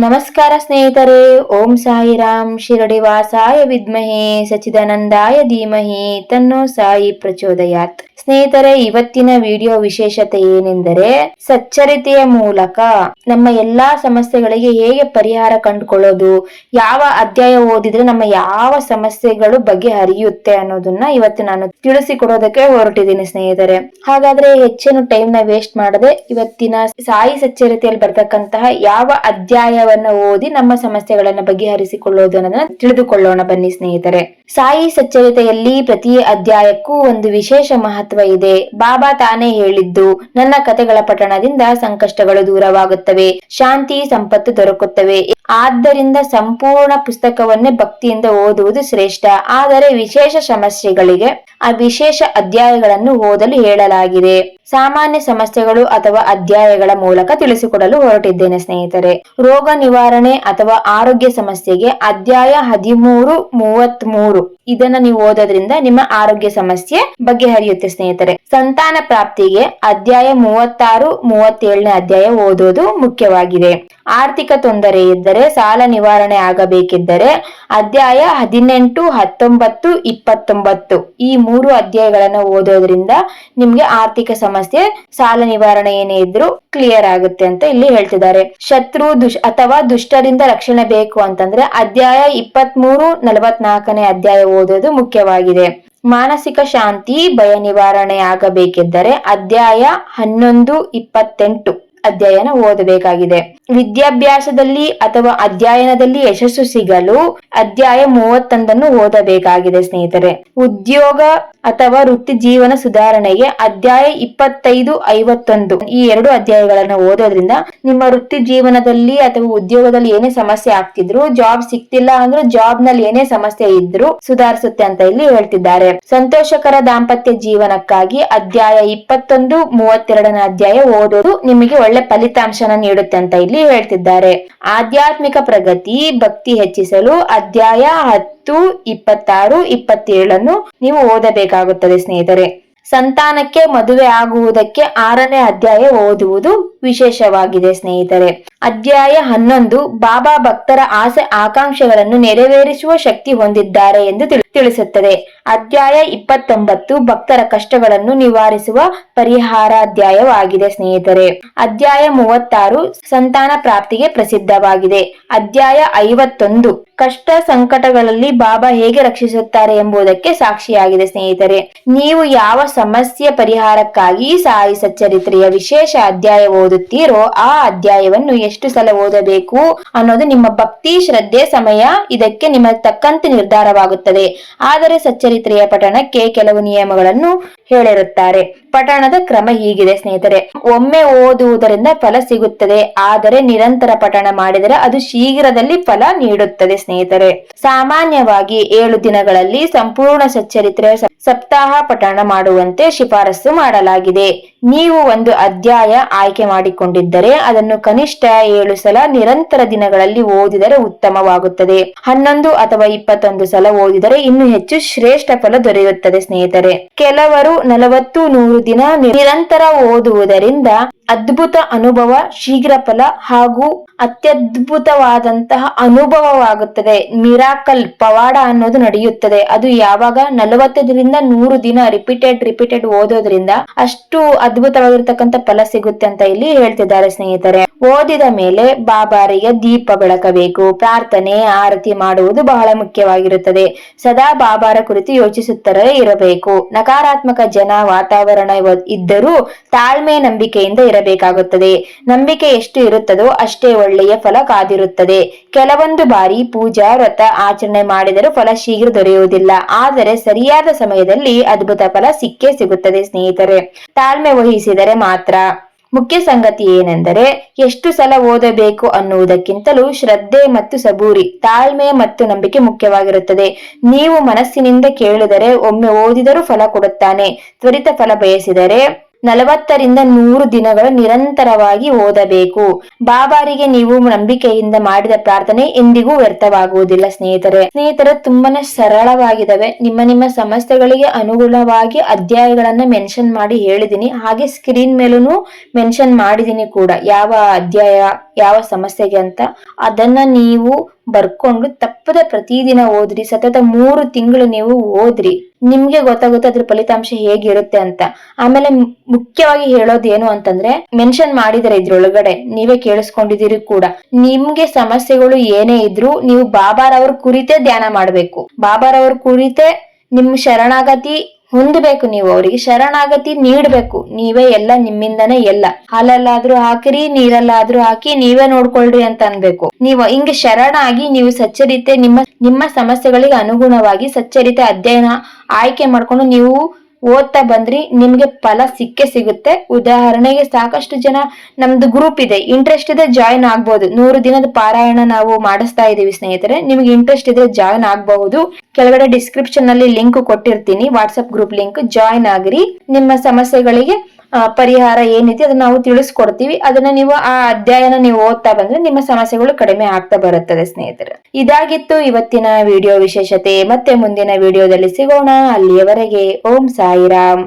ನಮಸ್ಕಾರ ಸ್ನೇಹಿತರೆ. ಓಂ ಸಾಯಿರಾಮ್. ಶಿರಡಿ ವಾಸಾಯ ವಿದ್ಮಹೆ ಸಚಿದಾನಂದಾಯ ಧೀಮಹಿ ತನ್ನೋ ಸಾಯಿ ಪ್ರಚೋದಯಾತ್. ಸ್ನೇಹಿತರೆ, ಇವತ್ತಿನ ವಿಡಿಯೋ ವಿಶೇಷತೆ ಏನೆಂದರೆ, ಸಚ್ಚರಿತೆಯ ಮೂಲಕ ನಮ್ಮ ಎಲ್ಲಾ ಸಮಸ್ಯೆಗಳಿಗೆ ಹೇಗೆ ಪರಿಹಾರ ಕಂಡುಕೊಳ್ಳೋದು, ಯಾವ ಅಧ್ಯಾಯ ಓದಿದ್ರೆ ನಮ್ಮ ಯಾವ ಸಮಸ್ಯೆಗಳು ಬಗೆಹರಿಯುತ್ತೆ ಅನ್ನೋದನ್ನ ಇವತ್ತು ನಾನು ತಿಳಿಸಿಕೊಡೋದಕ್ಕೆ ಹೊರಟಿದ್ದೀನಿ ಸ್ನೇಹಿತರೆ. ಹಾಗಾದ್ರೆ ಹೆಚ್ಚಿನ ಟೈಮ್ ನ ವೇಸ್ಟ್ ಮಾಡದೆ ಇವತ್ತಿನ ಸಾಯಿ ಸಚ್ಚರಿತೆಯಲ್ಲಿ ಬರ್ತಕ್ಕಂತಹ ಯಾವ ಅಧ್ಯಾಯವನ್ನ ಓದಿ ನಮ್ಮ ಸಮಸ್ಯೆಗಳನ್ನ ಬಗೆಹರಿಸಿಕೊಳ್ಳೋದು ಅನ್ನೋದನ್ನ ತಿಳಿದುಕೊಳ್ಳೋಣ ಬನ್ನಿ ಸ್ನೇಹಿತರೆ. ಸಾಯಿ ಸಚ್ಚರಿತೆಯಲ್ಲಿ ಪ್ರತಿ ಅಧ್ಯಾಯಕ್ಕೂ ಒಂದು ವಿಶೇಷ ಮಹತ್ವ ಇದೆ. ಬಾಬಾ ತಾನೇ ಹೇಳಿದ್ದು, ನನ್ನ ಕಥೆಗಳ ಪಠಣದಿಂದ ಸಂಕಷ್ಟಗಳು ದೂರವಾಗುತ್ತವೆ, ಶಾಂತಿ ಸಂಪತ್ತು ದೊರಕುತ್ತವೆ. ಆದ್ದರಿಂದ ಸಂಪೂರ್ಣ ಪುಸ್ತಕವನ್ನೇ ಭಕ್ತಿಯಿಂದ ಓದುವುದು ಶ್ರೇಷ್ಠ. ಆದರೆ ವಿಶೇಷ ಸಮಸ್ಯೆಗಳಿಗೆ ಆ ವಿಶೇಷ ಅಧ್ಯಾಯಗಳನ್ನು ಓದಲು ಹೇಳಲಾಗಿದೆ. ಸಾಮಾನ್ಯ ಸಮಸ್ಯೆಗಳು ಅಥವಾ ಅಧ್ಯಾಯಗಳ ಮೂಲಕ ತಿಳಿಸಿಕೊಡಲು ಹೊರಟಿದ್ದೇನೆ ಸ್ನೇಹಿತರೆ. ರೋಗ ನಿವಾರಣೆ ಅಥವಾ ಆರೋಗ್ಯ ಸಮಸ್ಯೆಗೆ ಅಧ್ಯಾಯ 13, 33 ಇದನ್ನ ನೀವು ಓದೋದ್ರಿಂದ ನಿಮ್ಮ ಆರೋಗ್ಯ ಸಮಸ್ಯೆ ಬಗೆಹರಿಯುತ್ತೆ ಸ್ನೇಹಿತರೆ. ಸಂತಾನ ಪ್ರಾಪ್ತಿಗೆ ಅಧ್ಯಾಯ 36, 37ನೇ ಅಧ್ಯಾಯ ಓದೋದು ಮುಖ್ಯವಾಗಿದೆ. ಆರ್ಥಿಕ ತೊಂದರೆ ಇದ್ದರೆ, ಸಾಲ ನಿವಾರಣೆ ಆಗಬೇಕಿದ್ದರೆ ಅಧ್ಯಾಯ 18, 19, 29 ಈ 3 ಅಧ್ಯಾಯಗಳನ್ನ ಓದೋದ್ರಿಂದ ನಿಮ್ಗೆ ಆರ್ಥಿಕ ಸಮಸ್ಯೆ, ಸಾಲ ನಿವಾರಣೆ ಏನೇ ಇದ್ರು ಕ್ಲಿಯರ್ ಆಗುತ್ತೆ ಅಂತ ಇಲ್ಲಿ ಹೇಳ್ತಿದ್ದಾರೆ. ಶತ್ರು ಅಥವಾ ದುಷ್ಟರಿಂದ ರಕ್ಷಣೆ ಬೇಕು ಅಂತಂದ್ರೆ ಅಧ್ಯಾಯ 23, 44ನೇ ಅಧ್ಯಾಯ ಓದೋದು ಮುಖ್ಯವಾಗಿದೆ. ಮಾನಸಿಕ ಶಾಂತಿ, ಭಯ ನಿವಾರಣೆ ಆಗಬೇಕಿದ್ದರೆ ಅಧ್ಯಾಯ 11, 28 ಅಧ್ಯಯನ ಓದಬೇಕಾಗಿದೆ. ವಿದ್ಯಾಭ್ಯಾಸದಲ್ಲಿ ಅಥವಾ ಅಧ್ಯಯನದಲ್ಲಿ ಯಶಸ್ಸು ಸಿಗಲು ಅಧ್ಯಾಯ 31 ಓದಬೇಕಾಗಿದೆ ಸ್ನೇಹಿತರೆ. ಉದ್ಯೋಗ ಅಥವಾ ವೃತ್ತಿ ಜೀವನ ಸುಧಾರಣೆಗೆ ಅಧ್ಯಾಯ 25, 51 ಈ 2 ಅಧ್ಯಾಯಗಳನ್ನ ಓದೋದ್ರಿಂದ ನಿಮ್ಮ ವೃತ್ತಿ ಜೀವನದಲ್ಲಿ ಅಥವಾ ಉದ್ಯೋಗದಲ್ಲಿ ಏನೇ ಸಮಸ್ಯೆ ಆಗ್ತಿದ್ರು, ಜಾಬ್ ಸಿಕ್ತಿಲ್ಲ ಅಂದ್ರೆ ಜಾಬ್ ನಲ್ಲಿ ಏನೇ ಸಮಸ್ಯೆ ಇದ್ರು ಸುಧಾರಿಸುತ್ತೆ ಅಂತ ಇಲ್ಲಿ ಹೇಳ್ತಿದ್ದಾರೆ. ಸಂತೋಷಕರ ದಾಂಪತ್ಯ ಜೀವನಕ್ಕಾಗಿ ಅಧ್ಯಾಯ 21, 32ನೇ ಅಧ್ಯಾಯ ಓದೋದು ನಿಮಗೆ ಒಳ್ಳೆ ಫಲಿತಾಂಶನ ನೀಡುತ್ತೆ ಅಂತ ಇಲ್ಲಿ ಹೇಳ್ತಿದ್ದಾರೆ. ಆಧ್ಯಾತ್ಮಿಕ ಪ್ರಗತಿ, ಭಕ್ತಿ ಹೆಚ್ಚಿಸಲು ಅಧ್ಯಾಯ 10, 26, 27 ನೀವು ಓದಬೇಕಾಗುತ್ತದೆ ಸ್ನೇಹಿತರೆ. ಸಂತಾನಕ್ಕೆ ಮದುವೆ ಆಗುವುದಕ್ಕೆ 6ನೇ ಅಧ್ಯಾಯ ಓದುವುದು ವಿಶೇಷವಾಗಿದೆ ಸ್ನೇಹಿತರೆ. ಅಧ್ಯಾಯ 11 ಬಾಬಾ ಭಕ್ತರ ಆಸೆ ಆಕಾಂಕ್ಷೆಗಳನ್ನು ನೆರವೇರಿಸುವ ಶಕ್ತಿ ಹೊಂದಿದ್ದಾರೆ ಎಂದು ತಿಳಿಸುತ್ತದೆ. ಅಧ್ಯಾಯ 29 ಭಕ್ತರ ಕಷ್ಟಗಳನ್ನು ನಿವಾರಿಸುವ ಪರಿಹಾರ ಅಧ್ಯಾಯವಾಗಿದೆ ಸ್ನೇಹಿತರೆ. ಅಧ್ಯಾಯ 36 ಸಂತಾನ ಪ್ರಾಪ್ತಿಗೆ ಪ್ರಸಿದ್ಧವಾಗಿದೆ. ಅಧ್ಯಾಯ 51 ಕಷ್ಟ ಸಂಕಟಗಳಲ್ಲಿ ಬಾಬಾ ಹೇಗೆ ರಕ್ಷಿಸುತ್ತಾರೆ ಎಂಬುದಕ್ಕೆ ಸಾಕ್ಷಿಯಾಗಿದೆ ಸ್ನೇಹಿತರೆ. ನೀವು ಯಾವ ಸಮಸ್ಯೆ ಪರಿಹಾರಕ್ಕಾಗಿ ಸಾಯಿ ಸಚ್ಚರಿತ್ರೆಯ ವಿಶೇಷ ಅಧ್ಯಾಯ ಓದುತ್ತೀರೋ ಆ ಅಧ್ಯಾಯವನ್ನು ಎಷ್ಟು ಸಲ ಓದಬೇಕು ಅನ್ನೋದು ನಿಮ್ಮ ಭಕ್ತಿ, ಶ್ರದ್ಧೆ, ಸಮಯ ಇದಕ್ಕೆ ನಿಮ್ಮ ತಕ್ಕಂತೆ ನಿರ್ಧಾರವಾಗುತ್ತದೆ. ಆದರೆ ಸಚ್ಚರಿತ್ರೆಯ ಪಠಣಕ್ಕೆ ಕೆಲವು ನಿಯಮಗಳನ್ನು ಹೇಳಿರುತ್ತಾರೆ. ಪಠಣದ ಕ್ರಮ ಹೀಗಿದೆ ಸ್ನೇಹಿತರೆ. ಒಮ್ಮೆ ಓದುವುದರಿಂದ ಫಲ ಸಿಗುತ್ತದೆ, ಆದರೆ ನಿರಂತರ ಪಠಣ ಮಾಡಿದರೆ ಅದು ಶೀಘ್ರದಲ್ಲಿ ಫಲ ನೀಡುತ್ತದೆ ಸ್ನೇಹಿತರೆ. ಸಾಮಾನ್ಯವಾಗಿ 7 ದಿನಗಳಲ್ಲಿ ಸಂಪೂರ್ಣ ಸಚ್ಚರಿತ್ರೆಯ ಸಪ್ತಾಹ ಪಠಣ ಮಾಡುವಂತೆ ಶಿಫಾರಸು ಮಾಡಲಾಗಿದೆ. ನೀವು ಒಂದು ಅಧ್ಯಾಯ ಆಯ್ಕೆ ಮಾಡಿಕೊಂಡಿದ್ದರೆ ಅದನ್ನು ಕನಿಷ್ಠ 7 ಸಲ ನಿರಂತರ ದಿನಗಳಲ್ಲಿ ಓದಿದರೆ ಉತ್ತಮವಾಗುತ್ತದೆ. 11 ಅಥವಾ 21 ಸಲ ಓದಿದರೆ ಇನ್ನೂ ಹೆಚ್ಚು ಶ್ರೇಷ್ಠ ಫಲ ದೊರೆಯುತ್ತದೆ ಸ್ನೇಹಿತರೆ. ಕೆಲವರು 40, 100 ದಿನ ನಿರಂತರ ಓದುವುದರಿಂದ ಅದ್ಭುತ ಅನುಭವ, ಶೀಘ್ರ ಫಲ ಹಾಗೂ ಅತ್ಯದ್ಭುತವಾದಂತಹ ಅನುಭವವಾಗುತ್ತದೆ. ಮಿರಾಕಲ್ ಪವಾಡ ಅನ್ನೋದು ನಡೆಯುತ್ತದೆ. ಅದು ಯಾವಾಗ 40ರಿಂದ 100 ದಿನ ರಿಪೀಟೆಡ್ ಓದೋದ್ರಿಂದ ಅಷ್ಟು ಅದ್ಭುತವಾಗಿರ್ತಕ್ಕಂಥ ಫಲ ಸಿಗುತ್ತೆ ಅಂತ ಇಲ್ಲಿ ಹೇಳ್ತಿದ್ದಾರೆ ಸ್ನೇಹಿತರೆ. ಓದಿದ ಮೇಲೆ ಬಾಬಾರಿಗೆ ದೀಪ ಬೆಳಕಬೇಕು. ಪ್ರಾರ್ಥನೆ, ಆರತಿ ಮಾಡುವುದು ಬಹಳ ಮುಖ್ಯವಾಗಿರುತ್ತದೆ. ಸದಾ ಬಾಬಾರ ಕುರಿತು ಯೋಚಿಸುತ್ತಲೇ ಇರಬೇಕು. ನಕಾರಾತ್ಮಕ ಜನ, ವಾತಾವರಣ ಇದ್ದರೂ ತಾಳ್ಮೆ, ನಂಬಿಕೆಯಿಂದ ಇರಬೇಕಾಗುತ್ತದೆ. ನಂಬಿಕೆ ಎಷ್ಟು ಇರುತ್ತದೋ ಅಷ್ಟೇ ಒಳ್ಳೆಯ ಫಲ ಕಾದಿರುತ್ತದೆ. ಕೆಲವೊಂದು ಬಾರಿ ಪೂಜಾ, ವ್ರತ ಆಚರಣೆ ಮಾಡಿದರೂ ಫಲ ಶೀಘ್ರ ದೊರೆಯುವುದಿಲ್ಲ. ಆದರೆ ಸರಿಯಾದ ಸಮಯದಲ್ಲಿ ಅದ್ಭುತ ಫಲ ಸಿಕ್ಕೇ ಸಿಗುತ್ತದೆ ಸ್ನೇಹಿತರೆ, ತಾಳ್ಮೆ ವಹಿಸಿದರೆ ಮಾತ್ರ. ಮುಖ್ಯ ಸಂಗತಿ ಏನೆಂದರೆ ಎಷ್ಟು ಸಲ ಓದಬೇಕು ಅನ್ನುವುದಕ್ಕಿಂತಲೂ ಶ್ರದ್ಧೆ ಮತ್ತು ಸಬೂರಿ, ತಾಳ್ಮೆ ಮತ್ತು ನಂಬಿಕೆ ಮುಖ್ಯವಾಗಿರುತ್ತದೆ. ನೀವು ಮನಸ್ಸಿನಿಂದ ಕೇಳಿದರೆ ಒಮ್ಮೆ ಓದಿದರೂ ಫಲ ಕೊಡುತ್ತಾನೆ. ತ್ವರಿತ ಫಲ ಬಯಸಿದರೆ 40ರಿಂದ 100 ದಿನಗಳು ನಿರಂತರವಾಗಿ ಓದಬೇಕು. ಬಾಬಾರಿಗೆ ನೀವು ನಂಬಿಕೆಯಿಂದ ಮಾಡಿದ ಪ್ರಾರ್ಥನೆ ಎಂದಿಗೂ ವ್ಯರ್ಥವಾಗುವುದಿಲ್ಲ ಸ್ನೇಹಿತರೆ ತುಂಬಾನೇ ಸರಳವಾಗಿದ್ದಾವೆ. ನಿಮ್ಮ ಸಮಸ್ಯೆಗಳಿಗೆ ಅನುಗುಣವಾಗಿ ಅಧ್ಯಾಯಗಳನ್ನ ಮೆನ್ಷನ್ ಮಾಡಿ ಹೇಳಿದೀನಿ. ಹಾಗೆ ಸ್ಕ್ರೀನ್ ಮೇಲೂ ಮೆನ್ಷನ್ ಮಾಡಿದೀನಿ ಕೂಡ, ಯಾವ ಅಧ್ಯಾಯ ಯಾವ ಸಮಸ್ಯೆಗೆ ಅಂತ. ಅದನ್ನ ನೀವು ಬರ್ಕೊಂಡು ತಪ್ಪದೆ ಪ್ರತಿದಿನ ಓದ್ರಿ. ಸತತ 3 ತಿಂಗಳು ನೀವು ಓದ್ರಿ, ನಿಮ್ಗೆ ಗೊತ್ತಾಗುತ್ತೆ ಅದ್ರ ಫಲಿತಾಂಶ ಹೇಗಿರುತ್ತೆ ಅಂತ. ಆಮೇಲೆ ಮುಖ್ಯವಾಗಿ ಹೇಳೋದು ಏನು ಅಂತಂದ್ರೆ, ಮೆನ್ಷನ್ ಮಾಡಿದರೆ ಇದ್ರೊಳಗಡೆ, ನೀವೇ ಕೇಳಿಸ್ಕೊಂಡಿದ್ದೀರಿ ಕೂಡ, ನಿಮ್ಗೆ ಸಮಸ್ಯೆಗಳು ಏನೇ ಇದ್ರು ನೀವು ಬಾಬಾರವ್ರ ಕುರಿತೇ ಧ್ಯಾನ ಮಾಡ್ಬೇಕು. ಬಾಬಾರವ್ರ ಕುರಿತೇ ನಿಮ್ ಶರಣಾಗತಿ ಹೊಂದಬೇಕು. ನೀವು ಅವರಿಗೆ ಶರಣಾಗತಿ ನೀಡ್ಬೇಕು. ನೀವೇ ಎಲ್ಲ, ನಿಮ್ಮಿಂದನೇ ಎಲ್ಲ. ಹಾಲಲ್ಲಾದ್ರೂ ಹಾಕಿರಿ, ನೀರಲ್ಲಾದ್ರೂ ಹಾಕಿ, ನೀವೇ ನೋಡ್ಕೊಳ್ರಿ ಅಂತ ಅನ್ಬೇಕು. ನೀವು ಹಿಂಗೆ ಶರಣಾಗಿ ನೀವು ಸಚ್ಚರಿತೆ ನಿಮ್ಮ ಸಮಸ್ಯೆಗಳಿಗೆ ಅನುಗುಣವಾಗಿ ಸಚ್ಚರಿತೆ ಅಧ್ಯಯನ ಆಯ್ಕೆ ಮಾಡ್ಕೊಂಡು ನೀವು ಓದ್ತಾ ಬಂದ್ರಿ, ನಿಮ್ಗೆ ಫಲ ಸಿಕ್ಕೇ ಸಿಗುತ್ತೆ. ಉದಾಹರಣೆಗೆ ಸಾಕಷ್ಟು ಜನ, ನಮ್ದು ಗ್ರೂಪ್ ಇದೆ, ಇಂಟ್ರೆಸ್ಟ್ ಇದೆ ಜಾಯಿನ್ ಆಗ್ಬಹುದು. 100 ದಿನದ ಪಾರಾಯಣ ನಾವು ಮಾಡಿಸ್ತಾ ಇದೀವಿ ಸ್ನೇಹಿತರೆ. ನಿಮ್ಗೆ ಇಂಟ್ರೆಸ್ಟ್ ಇದ್ರೆ ಜಾಯಿನ್ ಆಗಬಹುದು. ಕೆಳಗಡೆ ಡಿಸ್ಕ್ರಿಪ್ಷನ್ ನಲ್ಲಿ ಲಿಂಕ್ ಕೊಟ್ಟಿರ್ತೀನಿ, ವಾಟ್ಸ್ಆಪ್ ಗ್ರೂಪ್ ಲಿಂಕ್. ಜಾಯಿನ್ ಆಗ್ರಿ. ನಿಮ್ಮ ಸಮಸ್ಯೆಗಳಿಗೆ ಪರಿಹಾರ ಏನಿದೆ ಅದನ್ನ ನಾವು ತಿಳಿಸ್ಕೊಡ್ತೀವಿ. ಅದನ್ನ ನೀವು ಆ ಅಧ್ಯಾಯನ ನೀವು ಓದ್ತಾ ಬಂದ್ರೆ ನಿಮ್ಮ ಸಮಸ್ಯೆಗಳು ಕಡಿಮೆ ಆಗ್ತಾ ಬರುತ್ತದೆ ಸ್ನೇಹಿತರೆ. ಇದಾಗಿತ್ತು ಇವತ್ತಿನ ವಿಡಿಯೋ ವಿಶೇಷತೆ. ಮತ್ತೆ ಮುಂದಿನ ವಿಡಿಯೋದಲ್ಲಿ ಸಿಗೋಣ. ಅಲ್ಲಿಯವರೆಗೆ ಓಂ ಸಾಯಿರಾಮ್.